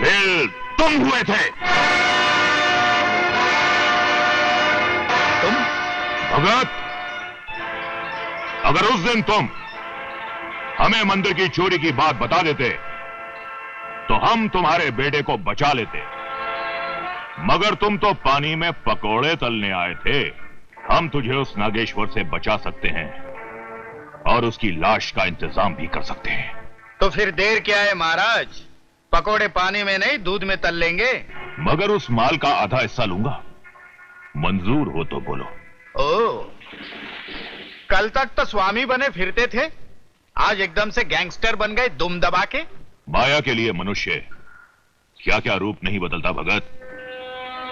Fail तुम हुए थे। तुम? भगत, अगर उस दिन तुम हमें मंदिर की चोरी की बात बता देते तो हम तुम्हारे बेटे को बचा लेते, मगर तुम तो पानी में पकोड़े तलने आए थे। हम तुझे उस नागेश्वर से बचा सकते हैं और उसकी लाश का इंतजाम भी कर सकते हैं। तो फिर देर क्या है महाराज? पकोड़े पानी में नहीं दूध में तल लेंगे। मगर उस माल का आधा हिस्सा लूंगा, मंजूर हो तो बोलो। ओ, कल तक तो स्वामी बने फिरते थे, आज एकदम से गैंगस्टर बन गए दुम दबा के। माया के लिए मनुष्य क्या क्या रूप नहीं बदलता भगत।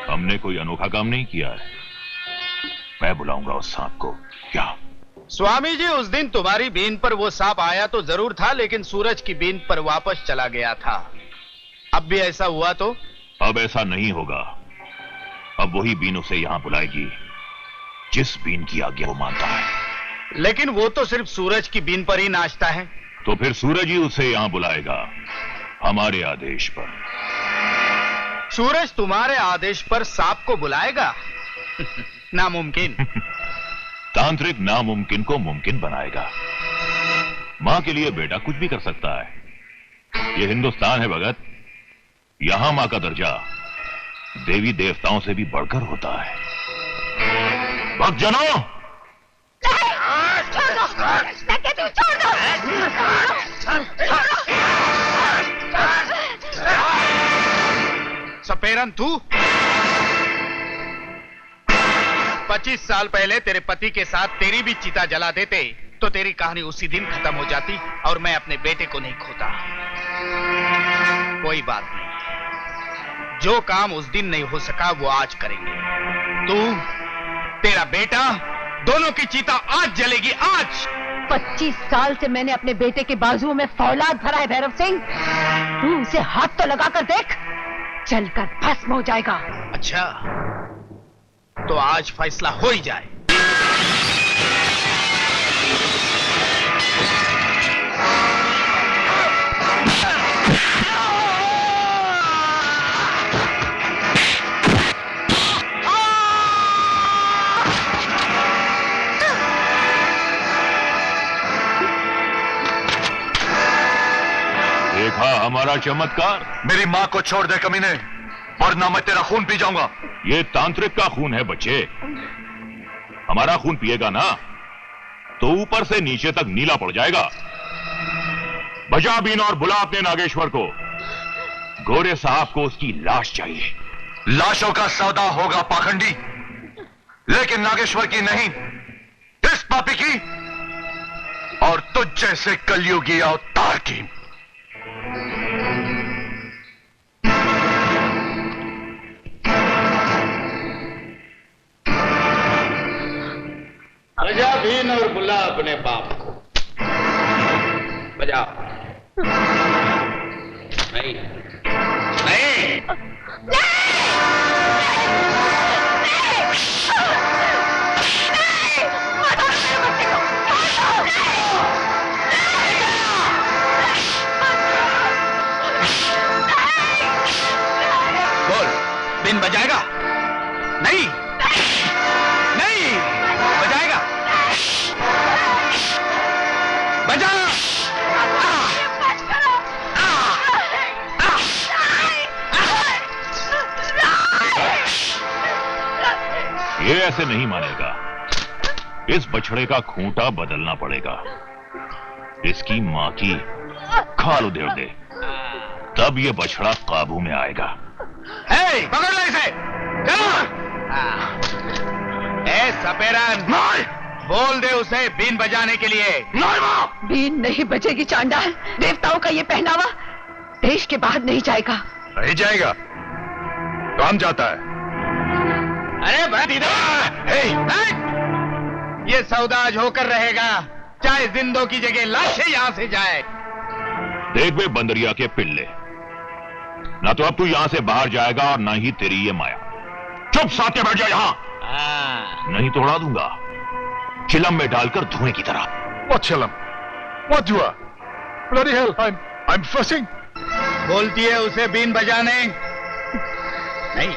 हमने कोई अनोखा काम नहीं किया है। मैं बुलाऊंगा उस सांप को। क्या स्वामी जी, उस दिन तुम्हारी बीन पर वो सांप आया तो जरूर था, लेकिन सूरज की बीन पर वापस चला गया था। अब भी ऐसा हुआ तो? अब ऐसा नहीं होगा। अब वही बीन उसे यहां बुलाएगी जिस बीन की आज्ञा वो मानता है। लेकिन वो तो सिर्फ सूरज की बीन पर ही नाचता है। तो फिर सूरज ही उसे यहां बुलाएगा, हमारे आदेश पर। सूरज तुम्हारे आदेश पर सांप को बुलाएगा? नामुमकिन। तांत्रिक नामुमकिन को मुमकिन बनाएगा। मां के लिए बेटा कुछ भी कर सकता है। यह हिंदुस्तान है भगत, यहां मां का दर्जा देवी देवताओं से भी बढ़कर होता है। भक्तजनों, सपेरन तू 25 साल पहले तेरे पति के साथ तेरी भी चिता जला देते तो तेरी कहानी उसी दिन खत्म हो जाती और मैं अपने बेटे को नहीं खोता। कोई बात नहीं, जो काम उस दिन नहीं हो सका वो आज करेंगे। तू, तेरा बेटा, दोनों की चिता आज जलेगी, आज। 25 साल से मैंने अपने बेटे के बाजुओं में फौलाद भरा है भैरव सिंह। तू उसे हाथ तो लगा कर देख, जलकर भस्म हो जाएगा। अच्छा, तो आज फैसला हो ही जाए। देखा हमारा चमत्कार? मेरी मां को छोड़ दे कमीने, वरना मैं तेरा खून पी जाऊंगा। ये तांत्रिक का खून है बच्चे। हमारा खून पिएगा ना तो ऊपर से नीचे तक नीला पड़ जाएगा। बजा बीन और बुला अपने नागेश्वर को। गोरे साहब को उसकी लाश चाहिए। लाशों का सौदा होगा पाखंडी, लेकिन नागेश्वर की नहीं, इस पापी की और तुझ जैसे कलयुगी अवतार की। बजा बीन और बुला अपने बाप को। बजा। नहीं, नहीं, बोल, बीन बजाएगा? नहीं, नहीं बजाएगा। बजा। ये ऐसे नहीं मानेगा। इस बछड़े का खूंटा बदलना पड़ेगा। इसकी मां की खाल उधेड़ दे, तब ये बछड़ा काबू में आएगा। हे, पकड़ लो इसे। चलो। ए सपेरन, बोल दे उसे बीन बजाने के लिए। बीन नहीं बजेगी चांडाल। देवताओं का ये पहनावा देश के बाहर नहीं जाएगा। नहीं जाएगा तो हम जाता है। अरे भाई, ये सौदा आज होकर रहेगा, चाहे जिंदों की जगह लाशें यहां से जाए। देख बे बंदरिया के पिल्ले, ना तो अब तू यहां से बाहर जाएगा और ना ही तेरी ये माया। चुप साथ बैठ जा यहां, नहीं तो उड़ा दूंगा चिलम में डालकर धुएं की तरह। What chillum? What dua? Bloody hell, I'm fussing. बोलती है उसे बीन बजाने? नहीं,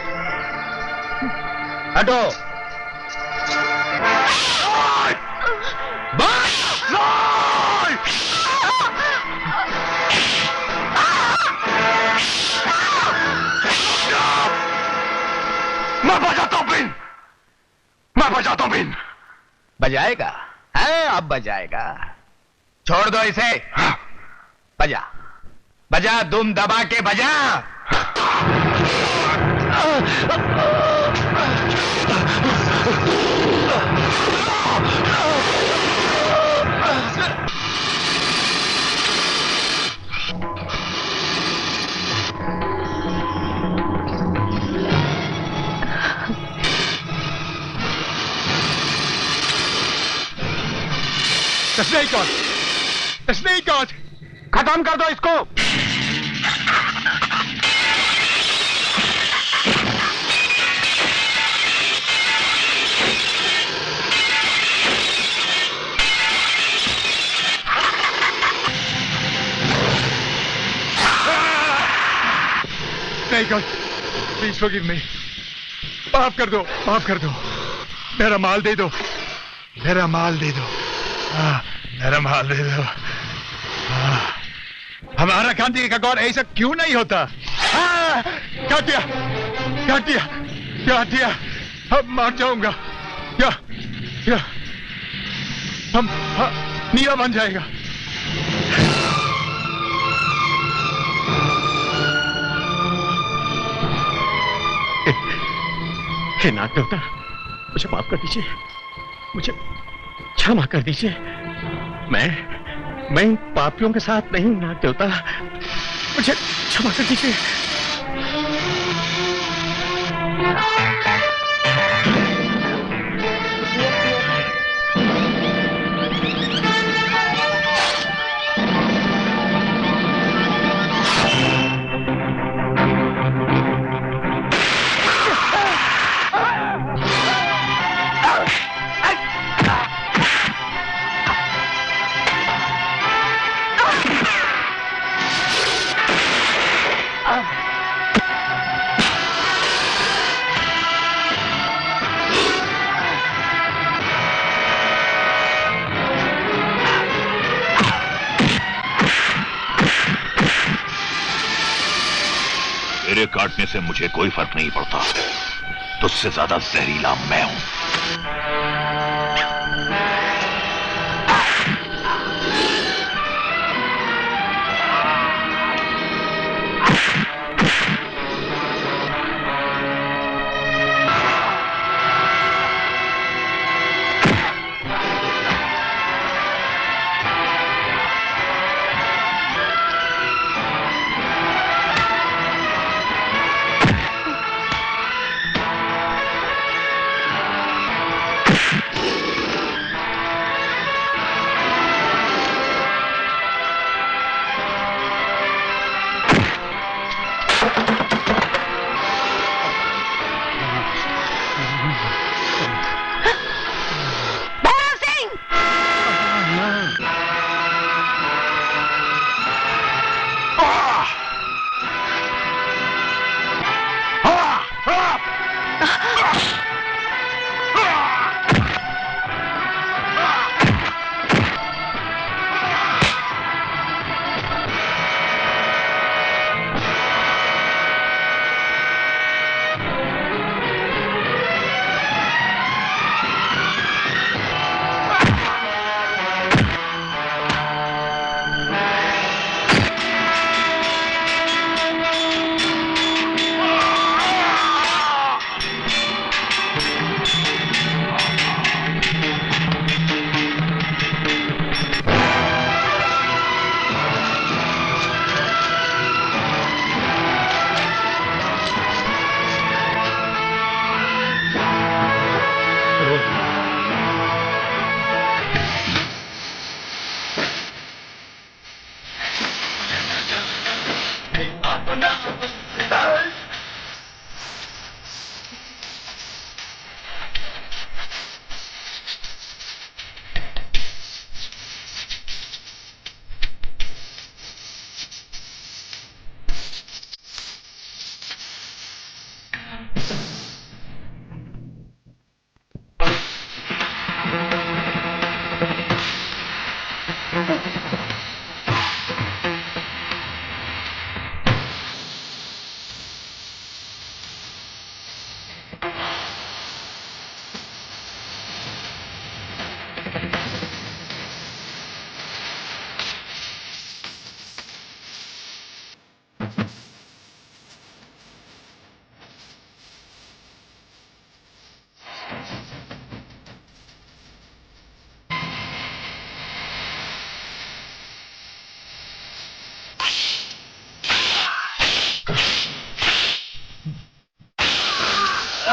हटो। मैं बजाता हूं बीन, मैं बजाता हूं बीन। बजाएगा? है, अब बजाएगा। छोड़ दो इसे। बजा बजा, दुम दबा के बजा। स्नेक गॉड, स्नेक गॉड, खत्म कर दो इसको। Snake God, please forgive me. माफ कर दो, माफ कर दो। मेरा माल दे दो, मेरा माल दे दो। मेरा माल दे दो। हमारा गांधी का गौर ऐसा क्यों नहीं होता? क्या किया, क्या किया, क्या किया? अब मार जाऊंगा। क्या क्या हम नीला बन जाएगा। हे नाग देवता, मुझे माफ कर दीजिए, मुझे क्षमा कर दीजिए। मैं इन पापियों के साथ नहीं हूं नाग देवता, मुझे क्षमा कर दीजिए। तेरे काटने से मुझे कोई फर्क नहीं पड़ता, तुझसे ज्यादा जहरीला मैं हूं।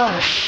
Ah!